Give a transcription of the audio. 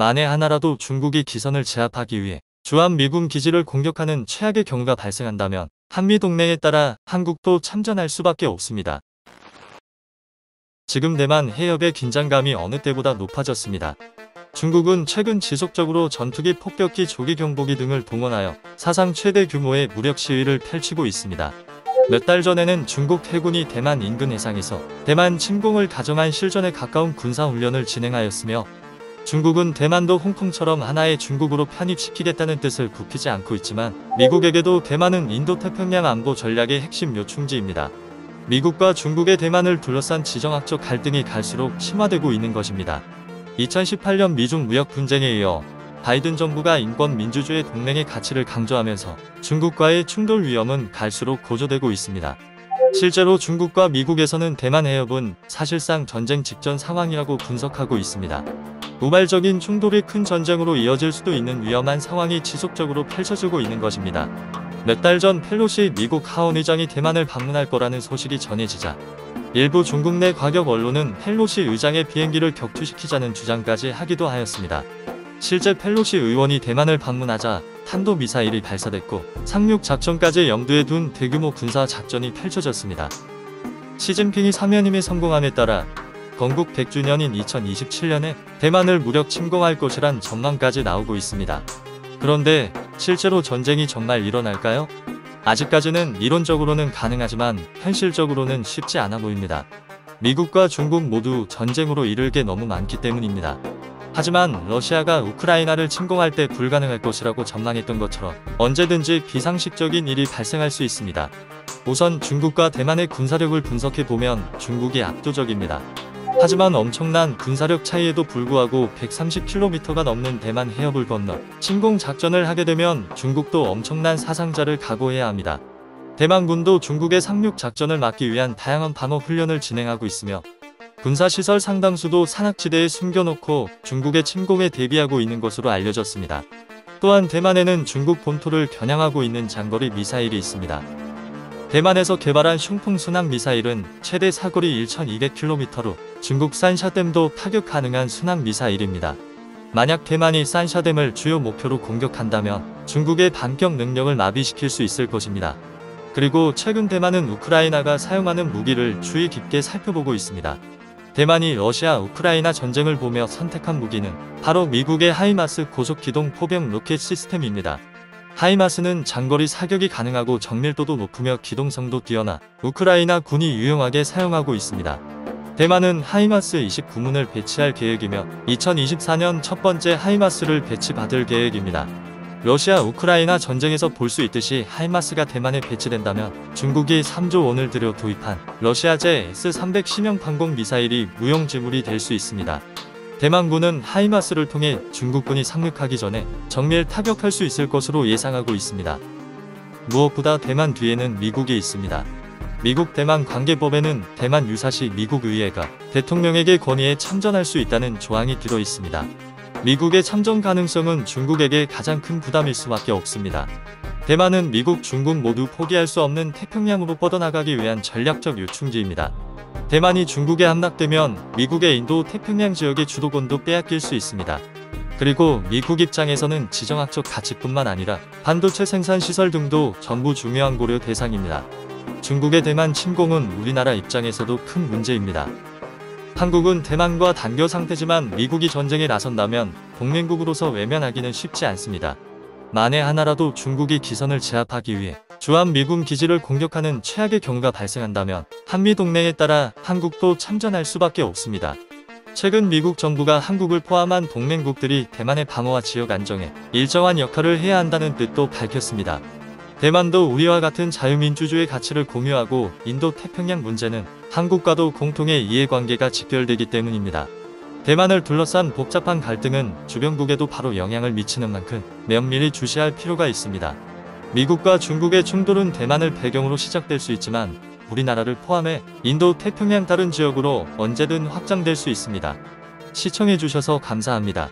만에 하나라도 중국이 기선을 제압하기 위해 주한미군 기지를 공격하는 최악의 경우가 발생한다면 한미 동맹에 따라 한국도 참전할 수밖에 없습니다. 지금 대만 해협의 긴장감이 어느 때보다 높아졌습니다. 중국은 최근 지속적으로 전투기, 폭격기, 조기 경보기 등을 동원하여 사상 최대 규모의 무력 시위를 펼치고 있습니다. 몇 달 전에는 중국 해군이 대만 인근 해상에서 대만 침공을 가정한 실전에 가까운 군사훈련을 진행하였으며, 중국은 대만도 홍콩처럼 하나의 중국으로 편입시키겠다는 뜻을 굽히지 않고 있지만, 미국에게도 대만은 인도태평양 안보 전략의 핵심 요충지입니다. 미국과 중국의 대만을 둘러싼 지정학적 갈등이 갈수록 심화되고 있는 것입니다. 2018년 미중 무역 분쟁에 이어 바이든 정부가 인권 민주주의 동맹의 가치를 강조하면서 중국과의 충돌 위험은 갈수록 고조되고 있습니다. 실제로 중국과 미국에서는 대만 해협은 사실상 전쟁 직전 상황이라고 분석하고 있습니다. 우발적인 충돌이 큰 전쟁으로 이어질 수도 있는 위험한 상황이 지속적으로 펼쳐지고 있는 것입니다. 몇 달 전 펠로시 미국 하원 의장이 대만을 방문할 거라는 소식이 전해지자 일부 중국 내 과격 언론은 펠로시 의장의 비행기를 격추시키자는 주장까지 하기도 하였습니다. 실제 펠로시 의원이 대만을 방문하자 탄도미사일이 발사됐고 상륙 작전까지 염두에 둔 대규모 군사 작전이 펼쳐졌습니다. 시진핑이 사면임에 성공함에 따라 건국 100주년인 2027년에 대만을 무력 침공할 것이란 전망까지 나오고 있습니다. 그런데 실제로 전쟁이 정말 일어날까요? 아직까지는 이론적으로는 가능하지만 현실적으로는 쉽지 않아 보입니다. 미국과 중국 모두 전쟁으로 이를 게 너무 많기 때문입니다. 하지만 러시아가 우크라이나를 침공할 때 불가능할 것이라고 전망했던 것처럼 언제든지 비상식적인 일이 발생할 수 있습니다. 우선 중국과 대만의 군사력을 분석해보면 중국이 압도적입니다. 하지만 엄청난 군사력 차이에도 불구하고 130km가 넘는 대만 해협을 건너 침공 작전을 하게 되면 중국도 엄청난 사상자를 각오해야 합니다. 대만군도 중국의 상륙 작전을 막기 위한 다양한 방어 훈련을 진행하고 있으며 군사시설 상당수도 산악지대에 숨겨놓고 중국의 침공에 대비하고 있는 것으로 알려졌습니다. 또한 대만에는 중국 본토를 겨냥하고 있는 장거리 미사일이 있습니다. 대만에서 개발한 슝풍 순항 미사일은 최대 사거리 1200km로 중국 산샤댐도 타격 가능한 순항 미사일입니다. 만약 대만이 산샤댐을 주요 목표로 공격한다면 중국의 반격 능력을 마비시킬 수 있을 것입니다. 그리고 최근 대만은 우크라이나가 사용하는 무기를 주의 깊게 살펴보고 있습니다. 대만이 러시아 우크라이나 전쟁을 보며 선택한 무기는 바로 미국의 하이마스 고속기동 포병 로켓 시스템입니다. 하이마스는 장거리 사격이 가능하고 정밀도도 높으며 기동성도 뛰어나 우크라이나 군이 유용하게 사용하고 있습니다. 대만은 하이마스 29문을 배치할 계획이며 2024년 첫 번째 하이마스를 배치받을 계획입니다. 러시아 우크라이나 전쟁에서 볼 수 있듯이 하이마스가 대만에 배치된다면 중국이 3조 원을 들여 도입한 러시아제 S-300 심형 방공 미사일이 무용지물이 될 수 있습니다. 대만군은 하이마스를 통해 중국군이 상륙하기 전에 정밀 타격할 수 있을 것으로 예상하고 있습니다. 무엇보다 대만 뒤에는 미국이 있습니다. 미국 대만 관계법에는 대만 유사시 미국 의회가 대통령에게 건의에 참전할 수 있다는 조항이 들어 있습니다. 미국의 참전 가능성은 중국에게 가장 큰 부담일 수밖에 없습니다. 대만은 미국, 중국 모두 포기할 수 없는 태평양으로 뻗어나가기 위한 전략적 요충지입니다. 대만이 중국에 함락되면 미국의 인도 태평양 지역의 주도권도 빼앗길 수 있습니다. 그리고 미국 입장에서는 지정학적 가치뿐만 아니라 반도체 생산 시설 등도 전부 중요한 고려 대상입니다. 중국의 대만 침공은 우리나라 입장에서도 큰 문제입니다. 한국은 대만과 단교 상태지만 미국이 전쟁에 나선다면 동맹국으로서 외면하기는 쉽지 않습니다. 만에 하나라도 중국이 기선을 제압하기 위해 주한미군 기지를 공격하는 최악의 경우가 발생한다면 한미 동맹에 따라 한국도 참전할 수밖에 없습니다. 최근 미국 정부가 한국을 포함한 동맹국들이 대만의 방어와 지역 안정에 일정한 역할을 해야 한다는 뜻도 밝혔습니다. 대만도 우리와 같은 자유민주주의 가치를 공유하고 인도 태평양 문제는 한국과도 공통의 이해관계가 직결되기 때문입니다. 대만을 둘러싼 복잡한 갈등은 주변국에도 바로 영향을 미치는 만큼 면밀히 주시할 필요가 있습니다. 미국과 중국의 충돌은 대만을 배경으로 시작될 수 있지만 우리나라를 포함해 인도 태평양 다른 지역으로 언제든 확장될 수 있습니다. 시청해주셔서 감사합니다.